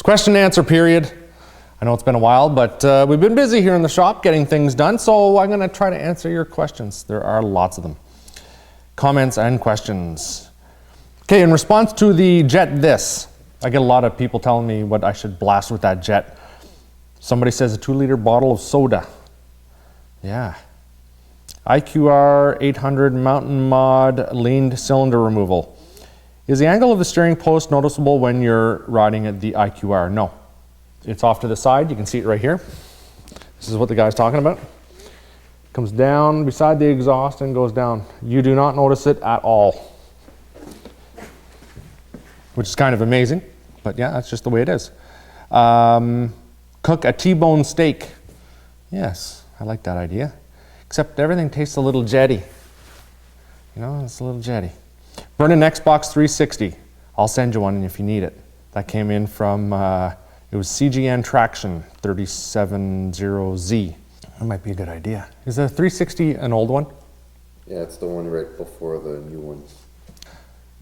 Question and answer period. I know it's been a while, but we've been busy here in the shop getting things done, so I'm going to try to answer your questions. There are lots of them. Comments and questions. Okay, in response to the Jet This, I get a lot of people telling me what I should blast with that Jet. Somebody says a 2-liter bottle of soda. Yeah. IQR 800 Mountain Mod leaned cylinder removal. Is the angle of the steering post noticeable when you're riding at the IQR? No. It's off to the side. You can see it right here. This is what the guy's talking about. Comes down beside the exhaust and goes down. You do not notice it at all, which is kind of amazing, but yeah, that's just the way it is. Cook a T-bone steak. Yes, I like that idea. Except everything tastes a little jetty. You know, it's a little jetty. Burn an Xbox 360. I'll send you one if you need it. That came in from, it was CGN Traction 370Z. That might be a good idea. Is the 360 an old one? Yeah, it's the one right before the new ones.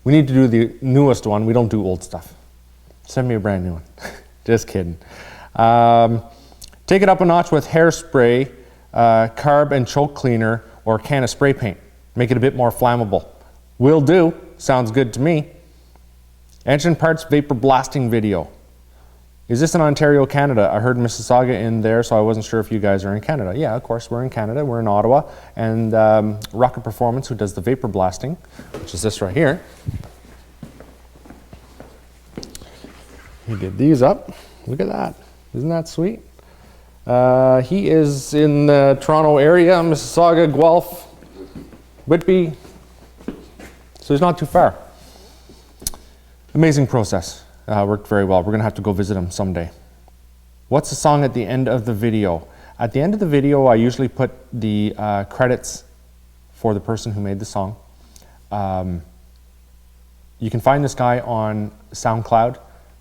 We need to do the newest one. We don't do old stuff. Send me a brand new one. Just kidding. Take it up a notch with hairspray, carb and choke cleaner, or a can of spray paint. Make it a bit more flammable. Will do. Sounds good to me. Engine parts vapor blasting video. Is this in Ontario, Canada? I heard Mississauga in there, so I wasn't sure if you guys are in Canada. Yeah, of course, we're in Canada. We're in Ottawa. And Rocket Performance, who does the vapor blasting, which is this right here. He did these up. Look at that. Isn't that sweet? He is in the Toronto area, Mississauga, Guelph, Whitby. So he's not too far. Amazing process. Worked very well. We're going to have to go visit him someday. What's the song at the end of the video? At the end of the video, I usually put the credits for the person who made the song. You can find this guy on SoundCloud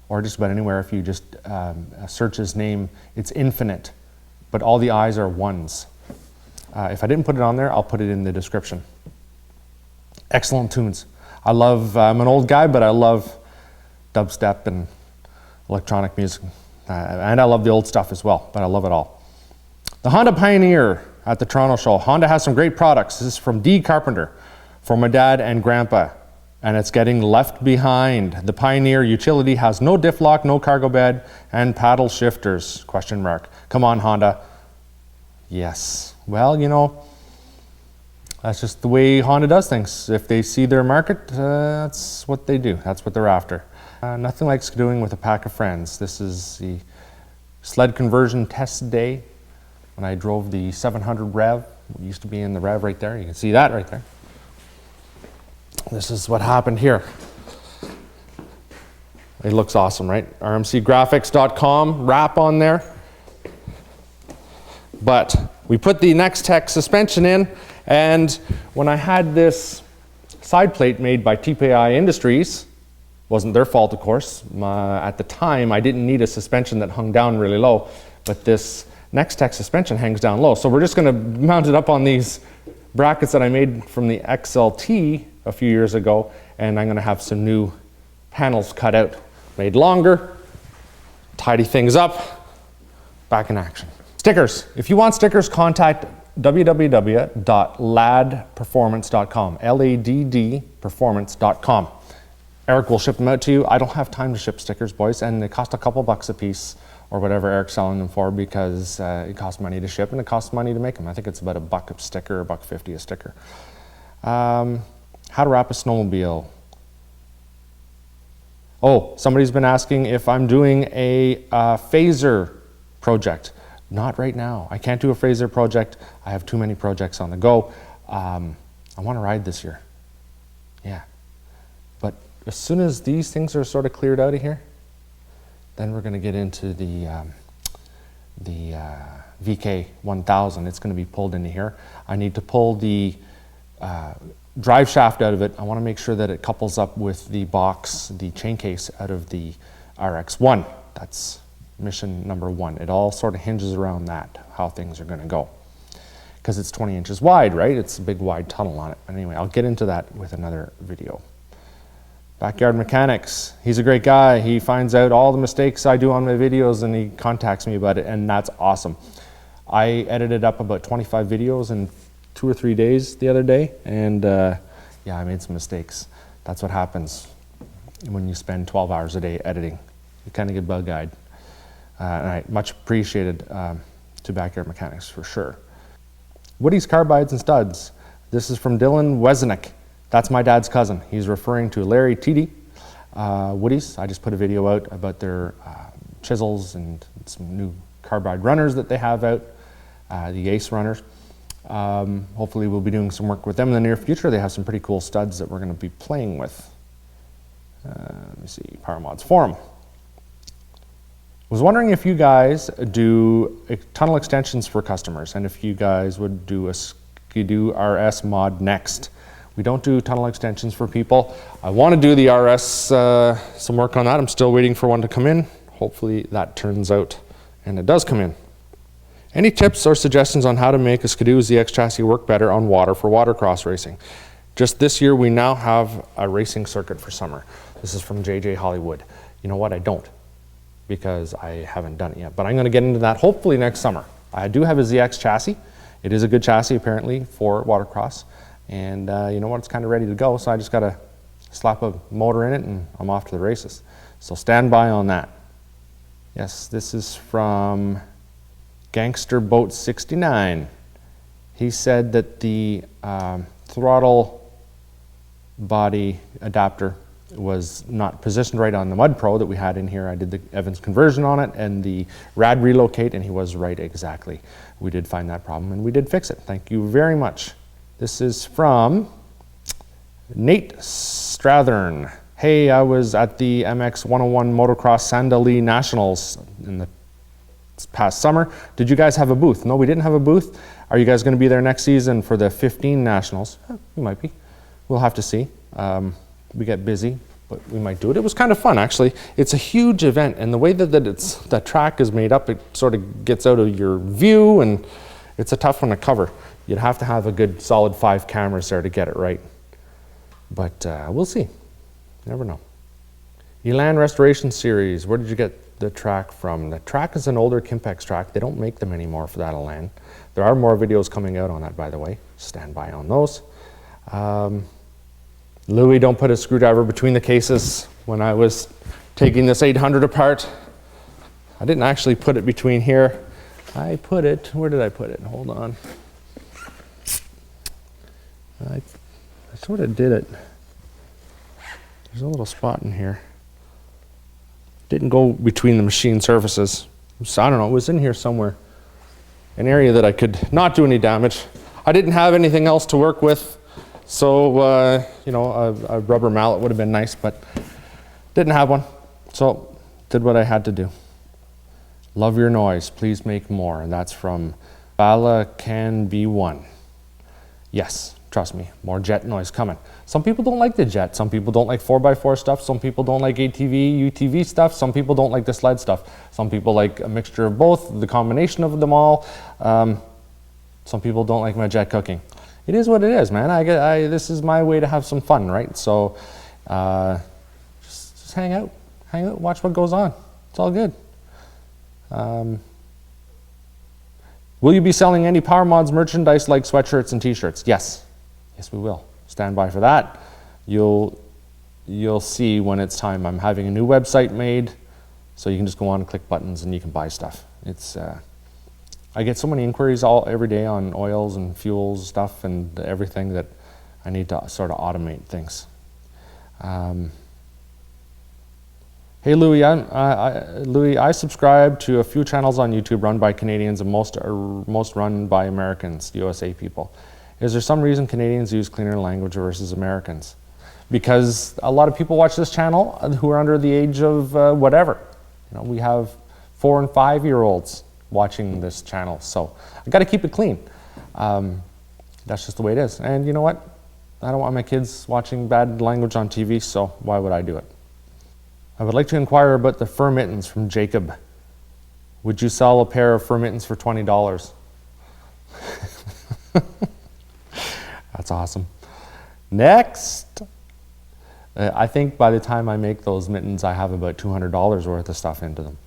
or just about anywhere if you just search his name. It's Infinite, but all the I's are ones. If I didn't put it on there, I'll put it in the description. Excellent tunes. I'm an old guy, but I love dubstep and electronic music. And I love the old stuff as well, but I love it all. The Honda Pioneer at the Toronto show. Honda has some great products. This is from D. Carpenter for my dad and grandpa, and it's getting left behind. The Pioneer utility has no diff lock, no cargo bed, and paddle shifters, question mark. Come on, Honda. Yes. Well, you know, that's just the way Honda does things. If they see their market, that's what they do. That's what they're after. Nothing like skidooing with a pack of friends. This is the sled conversion test day when I drove the 700 Rev. It used to be in the Rev right there. You can see that right there. This is what happened here. It looks awesome, right? rmcgraphics.com, wrap on there. But we put the Next-Tech suspension in, and when I had this side plate made by TPI Industries, wasn't their fault, of course. At the time, I didn't need a suspension that hung down really low, but this Next-Tech suspension hangs down low. So we're just going to mount it up on these brackets that I made from the XLT a few years ago, and I'm going to have some new panels cut out, made longer, tidy things up, back in action. Stickers. If you want stickers, contact www.laddperformance.com, L-A-D-D performance.com. Eric will ship them out to you. I don't have time to ship stickers, boys, and they cost a couple bucks a piece or whatever Eric's selling them for because it costs money to ship and it costs money to make them. I think it's about $1 a sticker or $1.50 a sticker. How to wrap a snowmobile. Oh, somebody's been asking if I'm doing a phaser project. Not right now. I can't do a phaser project. I have too many projects on the go. I want to ride this year. Yeah. But as soon as these things are sort of cleared out of here, then we're going to get into the VK 1000. It's going to be pulled into here. I need to pull the drive shaft out of it. I want to make sure that it couples up with the box, the chain case out of the RX-1. That's mission number 1. It all sort of hinges around that, how things are going to go. Because it's 20 inches wide, right? It's a big wide tunnel on it. Anyway, I'll get into that with another video. Backyard Mechanics. He's a great guy. He finds out all the mistakes I do on my videos and he contacts me about it, and that's awesome. I edited up about 25 videos in 2 or 3 days the other day, and yeah, I made some mistakes. That's what happens when you spend 12 hours a day editing. You kind of get bug-eyed. And I much appreciated to Backyard Mechanics for sure. Woody's Carbides and Studs. This is from Dylan Wesnick. That's my dad's cousin. He's referring to Larry Teedy. Woody's, I just put a video out about their chisels and some new carbide runners that they have out, the Ace runners. Hopefully we'll be doing some work with them in the near future. They have some pretty cool studs that we're going to be playing with. Let me see, PowerModz forum. Was wondering if you guys do tunnel extensions for customers and if you guys would do a Skidoo RS mod next. We don't do tunnel extensions for people. I want to do the RS, some work on that. I'm still waiting for one to come in. Hopefully that turns out and it does come in. Any tips or suggestions on how to make a Skidoo ZX chassis work better on water for watercross racing? Just this year we now have a racing circuit for summer. This is from JJ Hollywood. You know what, I don't, because I haven't done it yet, but I'm going to get into that hopefully next summer. I do have a ZX chassis. It is a good chassis apparently for watercross, and you know what, it's kind of ready to go, so I just got to slap a motor in it and I'm off to the races. So stand by on that. Yes, this is from Gangster Boat 69. He said that the throttle body adapter was not positioned right on the Mud Pro that we had in here. I did the Evans conversion on it and the rad relocate, and he was right exactly. We did find that problem and we did fix it. Thank you very much. This is from Nate Strathern. Hey, I was at the MX 101 Motocross Sandali Nationals in the past summer. Did you guys have a booth? No, we didn't have a booth. Are you guys going to be there next season for the 15 Nationals? We might be. We'll have to see. We get busy, but we might do it. It was kind of fun, actually. It's a huge event, and the way that track is made up, it sort of gets out of your view, and it's a tough one to cover. You'd have to have a good solid 5 cameras there to get it right. But we'll see. Never know. Elan Restoration Series. Where did you get the track from? The track is an older Kimpex track. They don't make them anymore for that Elan. There are more videos coming out on that, by the way. Stand by on those. Louis, don't put a screwdriver between the cases. When I was taking this 800 apart, I didn't actually put it between here. I put it, where did I put it? Hold on. I sort of did it. There's a little spot in here. Didn't go between the machine surfaces. So I don't know, it was in here somewhere. An area that I could not do any damage. I didn't have anything else to work with. So, you know, a rubber mallet would have been nice, but didn't have one. So, did what I had to do. Love your noise, please make more. And that's from Bala Can Be One. Yes, trust me, more jet noise coming. Some people don't like the jet. Some people don't like 4x4 stuff. Some people don't like ATV, UTV stuff. Some people don't like the sled stuff. Some people like a mixture of both, the combination of them all. Some people don't like my jet cooking. It is what it is, man. This is my way to have some fun, right? So just hang out, watch what goes on. It's all good. Will you be selling any PowerModz merchandise like sweatshirts and t-shirts? Yes, we will. Stand by for that. You'll see when it's time. I'm having a new website made, so you can just go on and click buttons and you can buy stuff. It's I get so many inquiries every day on oils and fuels stuff and everything that I need to sort of automate things. Hey Louis, I subscribe to a few channels on YouTube run by Canadians and most run by Americans, USA people. Is there some reason Canadians use cleaner language versus Americans? Because a lot of people watch this channel who are under the age of whatever. You know, we have 4 and 5-year-olds watching this channel, so I got to keep it clean. That's just the way it is. And you know what? I don't want my kids watching bad language on TV, so why would I do it? I would like to inquire about the fur mittens from Jacob. Would you sell a pair of fur mittens for $20? That's awesome. Next. I think by the time I make those mittens, I have about $200 worth of stuff into them.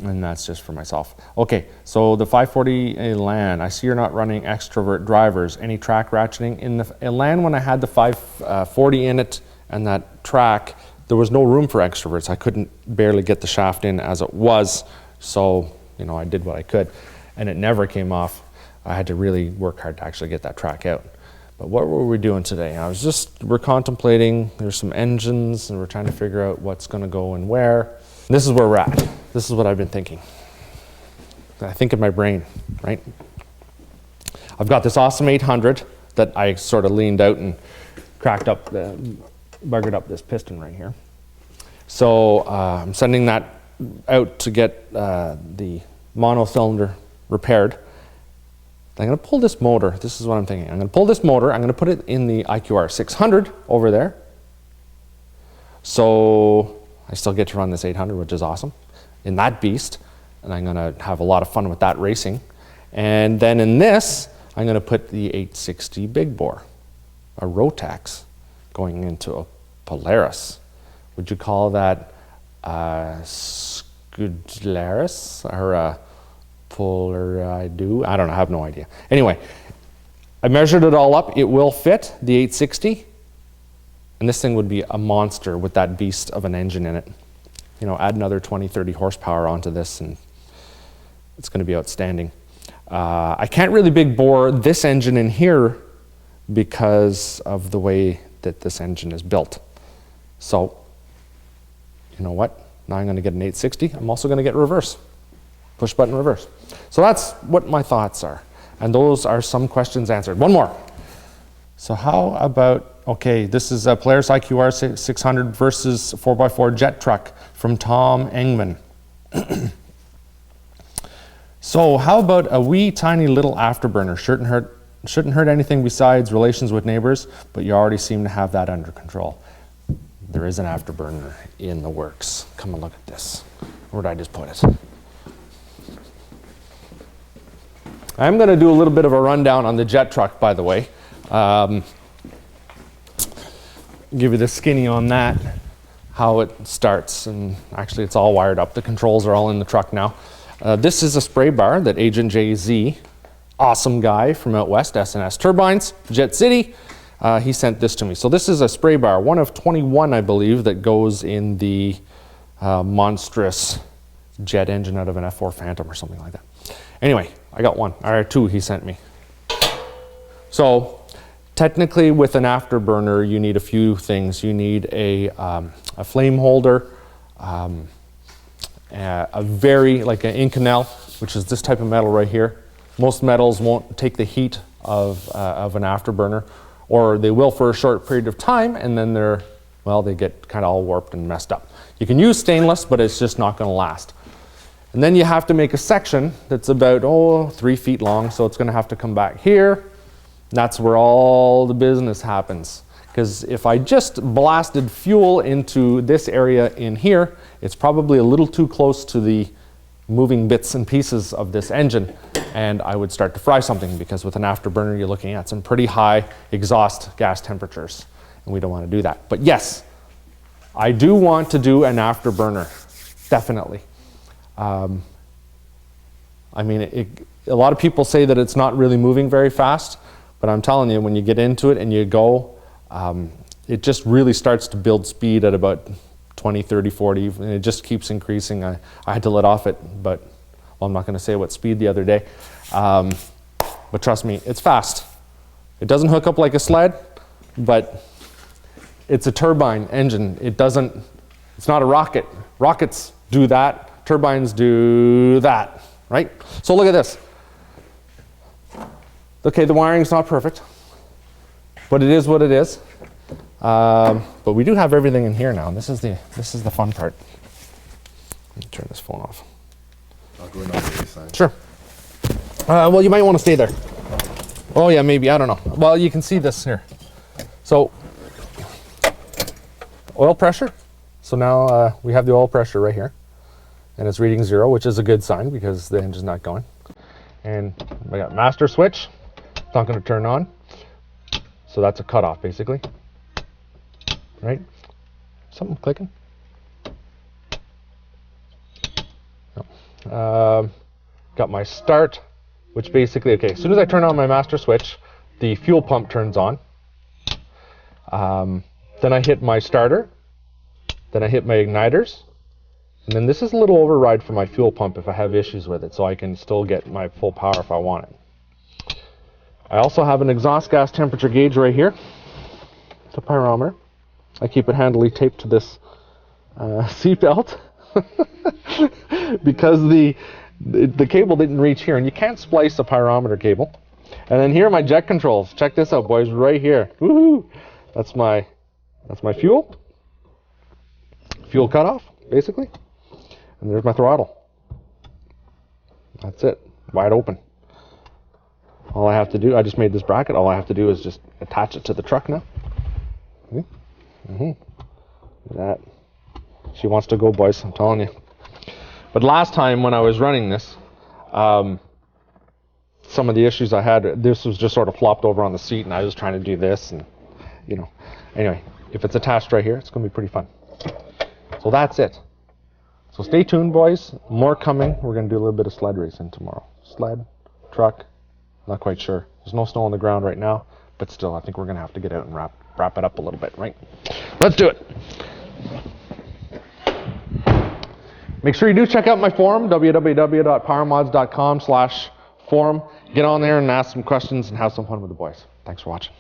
And that's just for myself. Okay, so the 540 Elan, I see you're not running extrovert drivers. Any track ratcheting? In the Elan, when I had the 540 in it and that track, there was no room for extroverts. I couldn't barely get the shaft in as it was. So, you know, I did what I could. And it never came off. I had to really work hard to actually get that track out. But what were we doing today? We're contemplating, there's some engines, and we're trying to figure out what's going to go and where. This is where we're at. This is what I've been thinking. I think in my brain, right? I've got this awesome 800 that I sort of leaned out and cracked up, buggered up this piston right here. So I'm sending that out to get the monocylinder repaired. I'm going to pull this motor. This is what I'm thinking. I'm going to pull this motor. I'm going to put it in the IQR 600 over there. So I still get to run this 800, which is awesome, in that beast. And I'm going to have a lot of fun with that racing. And then in this, I'm going to put the 860 big bore, a Rotax, going into a Polaris. Would you call that Scudlaris or a Polar? I don't know, I have no idea. Anyway, I measured it all up. It will fit the 860. And this thing would be a monster with that beast of an engine in it. You know, add another 20, 30 horsepower onto this and it's going to be outstanding. I can't really big bore this engine in here because of the way that this engine is built. So, you know what? Now I'm going to get an 860. I'm also going to get reverse. Push button reverse. So that's what my thoughts are. And those are some questions answered. One more. So how about, okay, this is a Polaris IQR 600 versus 4x4 jet truck from Tom Engman. So how about a wee tiny little afterburner? Shouldn't hurt anything besides relations with neighbors, but you already seem to have that under control. There is an afterburner in the works. Come and look at this. Where did I just put it? I'm going to do a little bit of a rundown on the jet truck, by the way. Give you the skinny on that, how it starts. And actually, it's all wired up. The controls are all in the truck now. This is a spray bar that Agent JZ, awesome guy from out west, S&S Turbines, Jet City, he sent this to me. So this is a spray bar, one of 21, I believe, that goes in the monstrous jet engine out of an F4 Phantom or something like that. Anyway, I got one, or two he sent me. So technically with an afterburner, you need a few things. You need a flame holder, a very, like an Inconel, which is this type of metal right here. Most metals won't take the heat of an afterburner, or they will for a short period of time, and then they get kind of all warped and messed up. You can use stainless, but it's just not going to last. And then you have to make a section that's about, 3 feet long, so it's going to have to come back here. That's where all the business happens. Because if I just blasted fuel into this area in here, it's probably a little too close to the moving bits and pieces of this engine, and I would start to fry something, because with an afterburner, you're looking at some pretty high exhaust gas temperatures, and we don't want to do that. But yes, I do want to do an afterburner, definitely. I mean, a lot of people say that it's not really moving very fast, but I'm telling you, when you get into it and you go, it just really starts to build speed at about 20, 30, 40, and it just keeps increasing. I had to let off it, but I'm not going to say what speed the other day. But trust me, it's fast. It doesn't hook up like a sled, but it's a turbine engine. It's not a rocket. Rockets do that. Turbines do that, right? So look at this. Okay, the wiring's not perfect, but it is what it is. But we do have everything in here now. This is the fun part. Let me turn this phone off. I'll go in on the side. Sure. Well, you might want to stay there. Oh yeah, maybe, I don't know. Well, you can see this here. So, oil pressure. So now we have the oil pressure right here. And it's reading 0, which is a good sign because the engine's not going. And we got master switch. It's not going to turn on. So that's a cutoff, basically. right? Something clicking? No. Got my start, which basically, okay, as soon as I turn on my master switch, the fuel pump turns on. Then I hit my starter. Then I hit my igniters. And then this is a little override for my fuel pump if I have issues with it, so I can still get my full power if I want it. I also have an exhaust gas temperature gauge right here. It's a pyrometer. I keep it handily taped to this seat belt because the cable didn't reach here, and you can't splice a pyrometer cable. And then here are my jet controls. Check this out, boys, right here. Woohoo! That's my fuel cutoff, basically. And there's my throttle. That's it, wide open. All I have to do, I just made this bracket. All I have to do is just attach it to the truck now. That. She wants to go, boys, I'm telling you. But last time when I was running this, some of the issues I had, this was just sort of flopped over on the seat, and I was trying to do this, and you know. Anyway, if it's attached right here, it's going to be pretty fun. So that's it. So stay tuned, boys. More coming. We're going to do a little bit of sled racing tomorrow. Sled, truck, not quite sure. There's no snow on the ground right now, but still, I think we're going to have to get out and wrap it up a little bit, right? Let's do it. Make sure you do check out my forum, www.powermodz.com/forum. Get on there and ask some questions and have some fun with the boys. Thanks for watching.